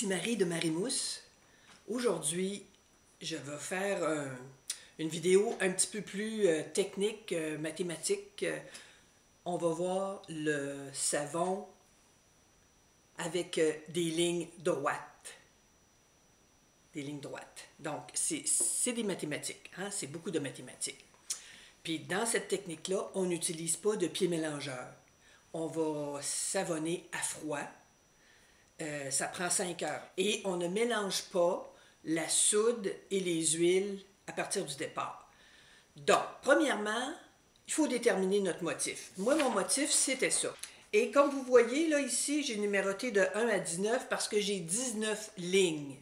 ici Marie de Marimousse. Aujourd'hui, je vais faire une vidéo un petit peu plus technique, mathématique. On va voir le savon avec des lignes droites. Des lignes droites. Donc, c'est des mathématiques, hein? C'est beaucoup de mathématiques. Puis dans cette technique-là, on n'utilise pas de pied mélangeur. On va savonner à froid. Ça prend 5 heures. Et on ne mélange pas la soude et les huiles à partir du départ. Donc, premièrement, il faut déterminer notre motif. Moi, mon motif, c'était ça. Et comme vous voyez, là, ici, j'ai numéroté de 1 à 19 parce que j'ai 19 lignes.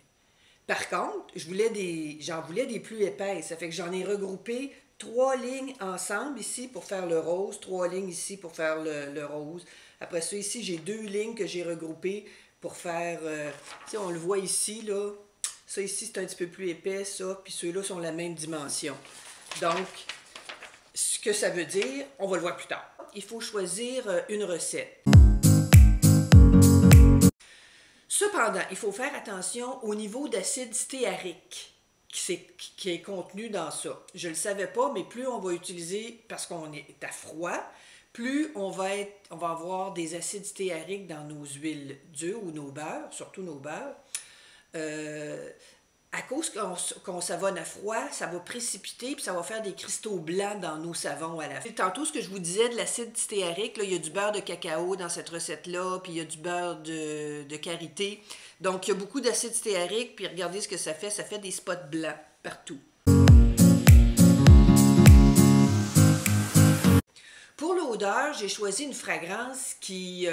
Par contre, j'en voulais des plus épaisses. Ça fait que j'en ai regroupé 3 lignes ensemble ici pour faire le rose, 3 lignes ici pour faire le rose. Après ça, ici, j'ai 2 lignes que j'ai regroupées pour faire... on le voit ici, là. Ça ici, c'est un petit peu plus épais, ça. Puis ceux-là sont la même dimension. Donc, ce que ça veut dire, on va le voir plus tard. Il faut choisir une recette. Cependant, il faut faire attention au niveau d'acide stéarique qui est contenu dans ça. Je ne le savais pas, mais plus on va utiliser, parce qu'on est à froid, plus on va avoir des acides stéariques dans nos huiles dures ou nos beurres, surtout nos beurres. À cause qu'on savonne à froid, ça va précipiter puis ça va faire des cristaux blancs dans nos savons à la fin. Tantôt, ce que je vous disais de l'acide stéarique, là, il y a du beurre de cacao dans cette recette-là, puis il y a du beurre de karité. Donc, il y a beaucoup d'acide stéarique, puis regardez ce que ça fait des spots blancs partout. Pour l'odeur, j'ai choisi une fragrance qui,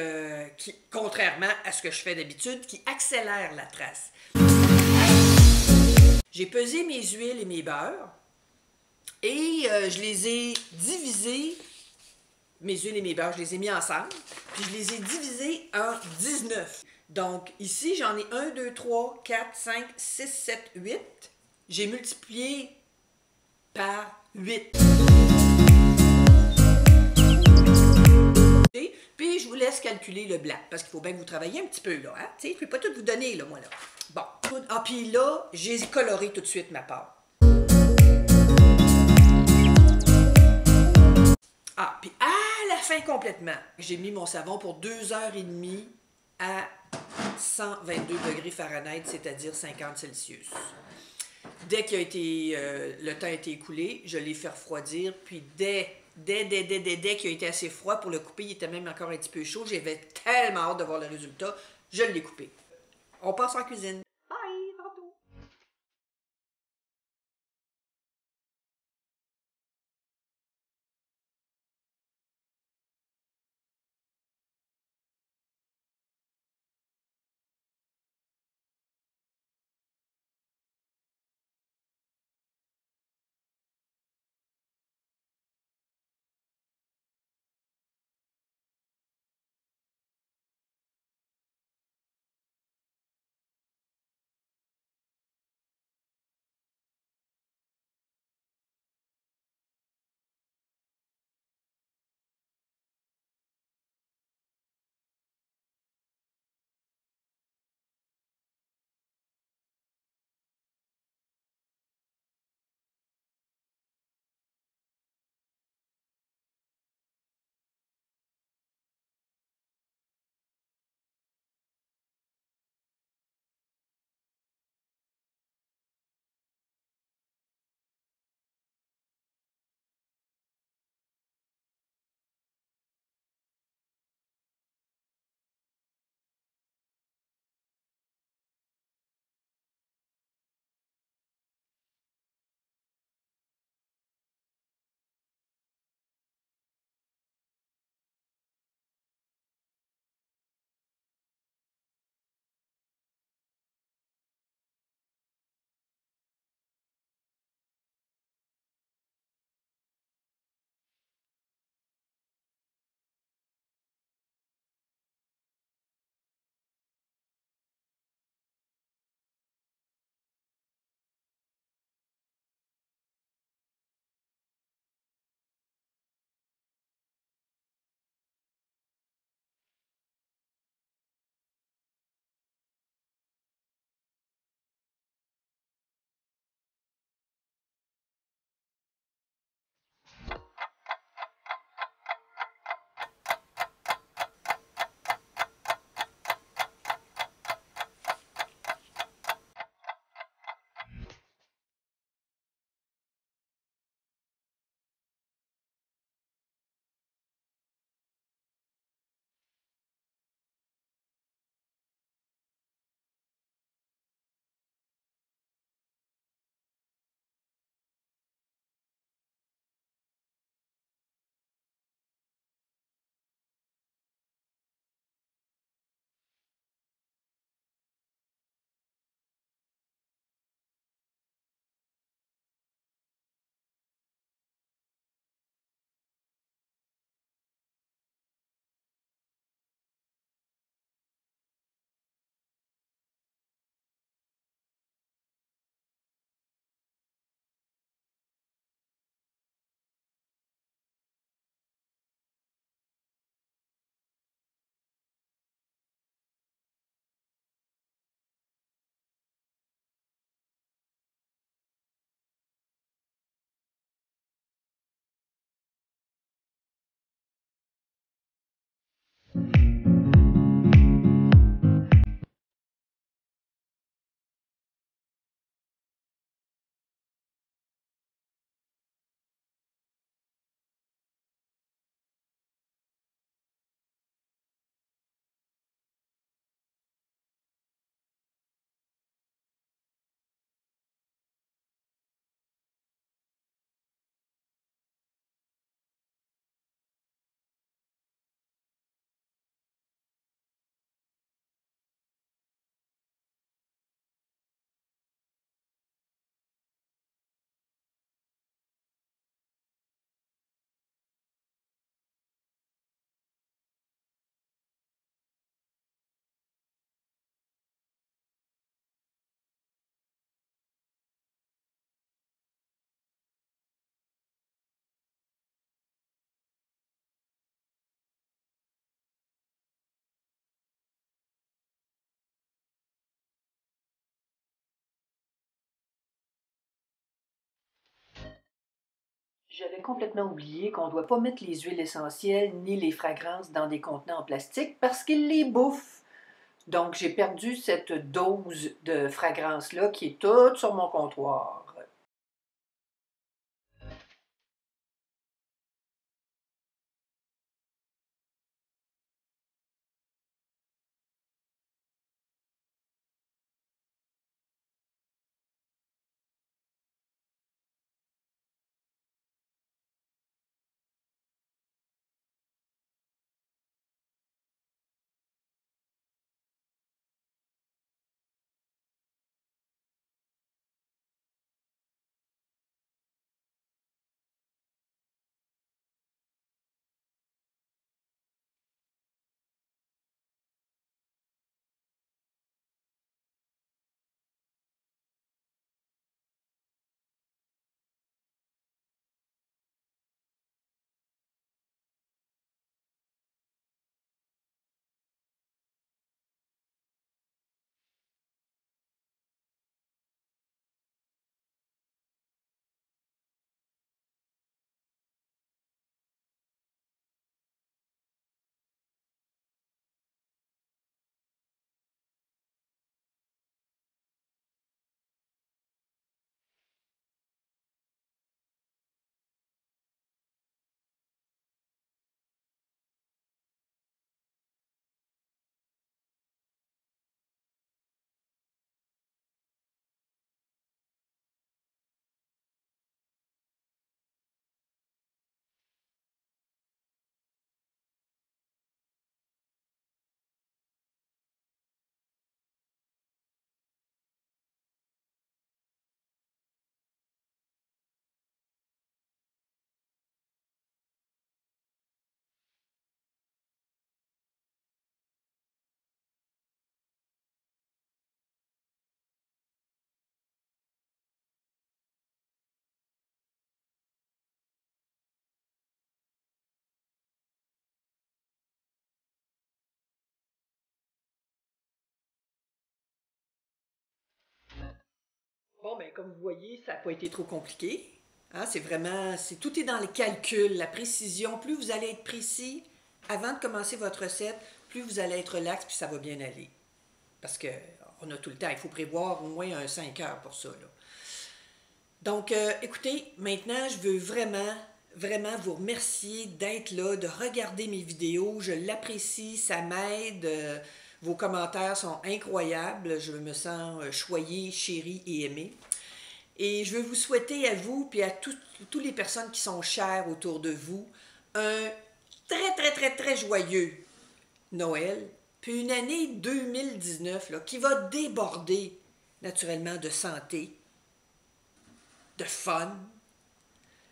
contrairement à ce que je fais d'habitude, qui accélère la trace. J'ai pesé mes huiles et mes beurres et je les ai divisés, mes huiles et mes beurres, je les ai mis ensemble, puis je les ai divisés en 19. Donc ici, j'en ai 1, 2, 3, 4, 5, 6, 7, 8. J'ai multiplié par 8. Puis je vous laisse calculer le blanc, parce qu'il faut bien que vous travailliez un petit peu là, hein? Tu sais, je ne peux pas tout vous donner, là, moi, là. Bon. Ah, puis là, j'ai coloré tout de suite ma pâte. Ah, puis à la fin complètement, j'ai mis mon savon pour 2h30 à 122 degrés Fahrenheit, c'est-à-dire 50 Celsius. Dès que le temps a été écoulé, je l'ai fait refroidir, puis dès qu'il a été assez froid pour le couper, il était même encore un petit peu chaud, j'avais tellement hâte de voir le résultat, je l'ai coupé. On passe en cuisine. J'avais complètement oublié qu'on ne doit pas mettre les huiles essentielles ni les fragrances dans des contenants en plastique parce qu'ils les bouffent. Donc, j'ai perdu cette dose de fragrance-là qui est toute sur mon comptoir. Bon, ben, comme vous voyez, ça n'a pas été trop compliqué. Hein, c'est vraiment, tout est dans le calcul, la précision. Plus vous allez être précis avant de commencer votre recette, plus vous allez être relax, puis ça va bien aller. Parce que on a tout le temps, il faut prévoir au moins 5 heures pour ça, là. Donc, écoutez, maintenant, je veux vraiment, vraiment vous remercier d'être là, de regarder mes vidéos. Je l'apprécie, ça m'aide. Vos commentaires sont incroyables. Je me sens choyée, chérie et aimée. Et je veux vous souhaiter à vous puis à toutes les personnes qui sont chères autour de vous un très, très, très, très joyeux Noël, puis une année 2019 là, qui va déborder naturellement de santé, de fun,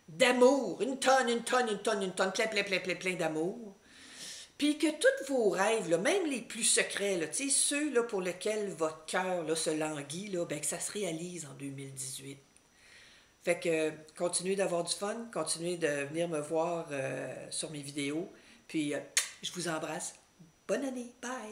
d'amour, une tonne, une tonne, une tonne, une tonne, plein, plein, plein, plein, plein d'amour. Puis que tous vos rêves, là, même les plus secrets, là, ceux là, pour lesquels votre cœur là, se languit, là, ben, que ça se réalise en 2018. Fait que continuez d'avoir du fun, continuez de venir me voir sur mes vidéos. Puis je vous embrasse. Bonne année. Bye!